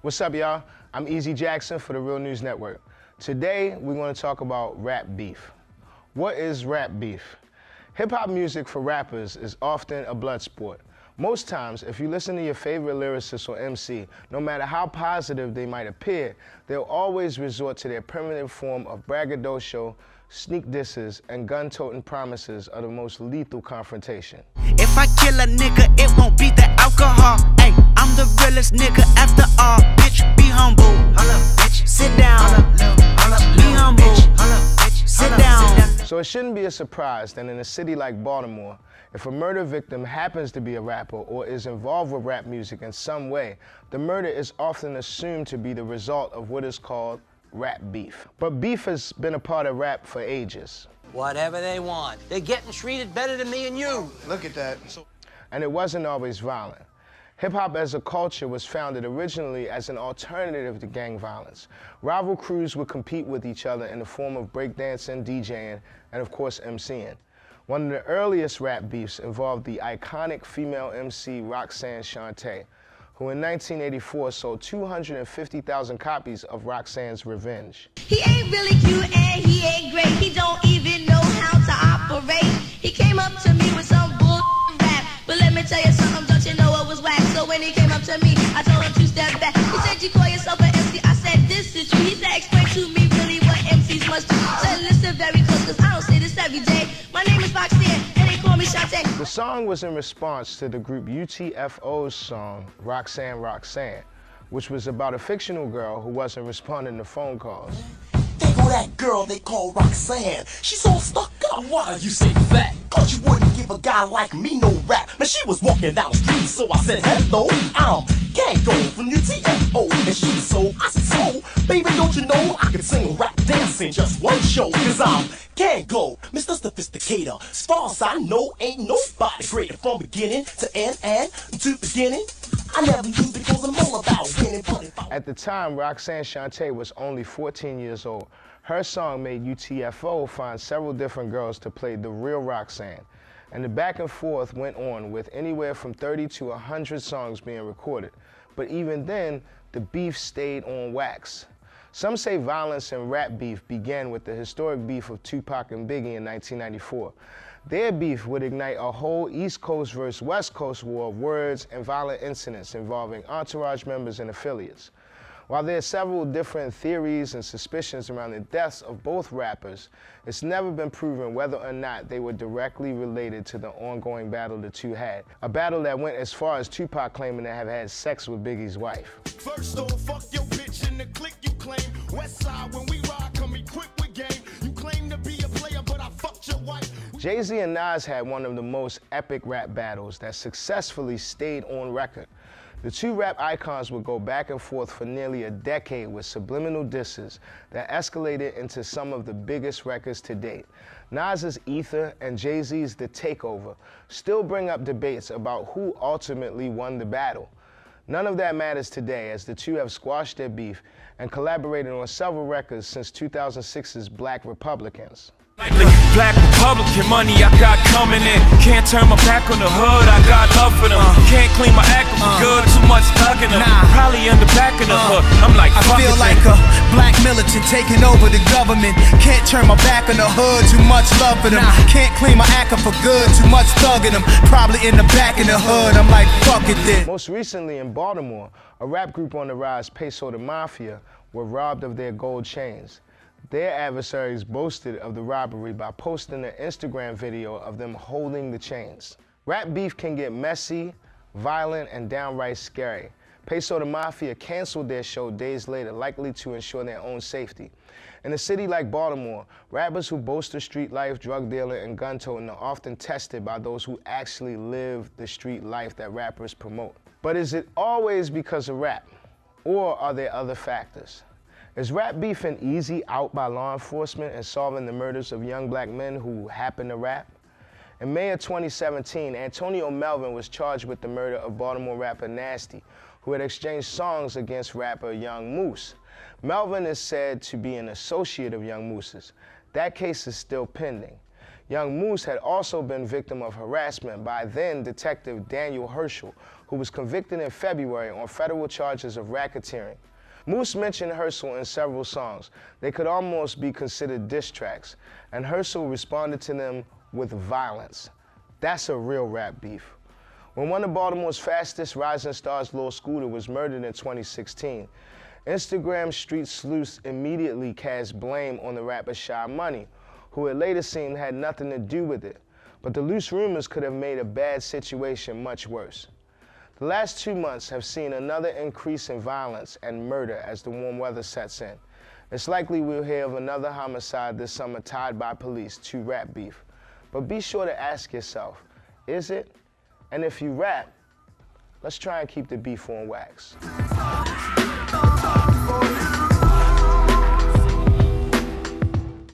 What's up, y'all? I'm Easy Jackson for the Real News Network. Today, we're going to talk about rap beef. What is rap beef? Hip-hop music for rappers is often a blood sport. Most times, if you listen to your favorite lyricist or MC, no matter how positive they might appear, they'll always resort to their primitive form of braggadocio, sneak disses, and gun-toting promises of the most lethal confrontation. If I kill a nigga, it won't be the alcohol. Ay, I'm the realest nigga after all. Bitch, be humble. Bitch, sit down. Be humble. Bitch, sit down. So it shouldn't be a surprise that in a city like Baltimore, if a murder victim happens to be a rapper or is involved with rap music in some way, the murder is often assumed to be the result of what is called rap beef. But beef has been a part of rap for ages. Whatever they want. They're getting treated better than me and you. Look at that. And it wasn't always violent. Hip-hop as a culture was founded originally as an alternative to gang violence. Rival crews would compete with each other in the form of breakdancing, DJing, and of course MCing. One of the earliest rap beefs involved the iconic female MC Roxanne Shante, who in 1984 sold 250,000 copies of Roxanne's Revenge. He ain't really cute and he ain't great. He don't even know how to operate. He came up to me with some bull rap, but let me tell you something, don't you know it was whack? So when he came up to me, I told him to step back. He said, you call yourself an MC? I said, this is true. He said, explain to me really what MCs must do. I said, listen very close, cause I don't say this every day. My name is Roxanne, and they call me Shante. The song was in response to the group UTFO's song, Roxanne, Roxanne, which was about a fictional girl who wasn't responding to phone calls. There go that girl they call Roxanne. She's all stuck up. Why you say that? Cause you wouldn't give a guy like me no rap. Man, she was walking down the street, so I said, hello, I'm Gango from UTFO. And she so, I said, so, baby, don't you know I can sing rap dance in just one show? Cause I'm Gango, Mr. Sophisticator. As far as I know, ain't nobody greater from beginning to end and to beginning. I never lose because I'm all about winning. At the time, Roxanne Shante was only 14 years old. Her song made UTFO find several different girls to play the real Roxanne. And the back and forth went on with anywhere from 30 to 100 songs being recorded. But even then, the beef stayed on wax. Some say violence and rap beef began with the historic beef of Tupac and Biggie in 1994. Their beef would ignite a whole East Coast versus West Coast war of words and violent incidents involving entourage members and affiliates. While there are several different theories and suspicions around the deaths of both rappers, it's never been proven whether or not they were directly related to the ongoing battle the two had. A battle that went as far as Tupac claiming to have had sex with Biggie's wife. First off, fuck your bitch in the clique you claim. West side, when we ride, come equipped with game. You claim to be a player, but I fucked your wife. Jay-Z and Nas had one of the most epic rap battles that successfully stayed on record. The two rap icons would go back and forth for nearly a decade with subliminal disses that escalated into some of the biggest records to date. Nas's Ether and Jay-Z's The Takeover still bring up debates about who ultimately won the battle. None of that matters today, as the two have squashed their beef and collaborated on several records since 2006's Black Republicans. Black Republican money I got coming in. Can't turn my back on the hood, I got love for them. Can't clean my act for good, too much thugging them. Probably in the back of the hood, I'm like, I feel like a black militant taking over the government. Can't turn my back on the hood, too much love for them. Can't clean my act for good, too much thugging them. Probably in the back of the hood, I'm like, fuck it then. Most recently in Baltimore, a rap group on the rise, Peso the Mafia, were robbed of their gold chains. Their adversaries boasted of the robbery by posting an Instagram video of them holding the chains. Rap beef can get messy, violent, and downright scary. Peso the Mafia canceled their show days later, likely to ensure their own safety. In a city like Baltimore, rappers who boast of street life, drug dealing, and gun toting are often tested by those who actually live the street life that rappers promote. But is it always because of rap? Or are there other factors? Is rap beef an easy out by law enforcement in solving the murders of young black men who happen to rap? In May of 2017, Antonio Melvin was charged with the murder of Baltimore rapper Nasty, who had exchanged songs against rapper Young Moose. Melvin is said to be an associate of Young Moose's. That case is still pending. Young Moose had also been victim of harassment by then Detective Daniel Herschel, who who was convicted in February on federal charges of racketeering. Moose mentioned Herschel in several songs. They could almost be considered diss tracks, and Herschel responded to them with violence. That's a real rap beef. When one of Baltimore's fastest rising stars, Lil Scooter, was murdered in 2016, Instagram street sleuths immediately cast blame on the rapper Shy Money, who it later seemed had nothing to do with it. But the loose rumors could have made a bad situation much worse. The last 2 months have seen another increase in violence and murder as the warm weather sets in. It's likely we'll hear of another homicide this summer tied by police to rap beef. But be sure to ask yourself, is it? And if you rap, let's try and keep the beef on wax.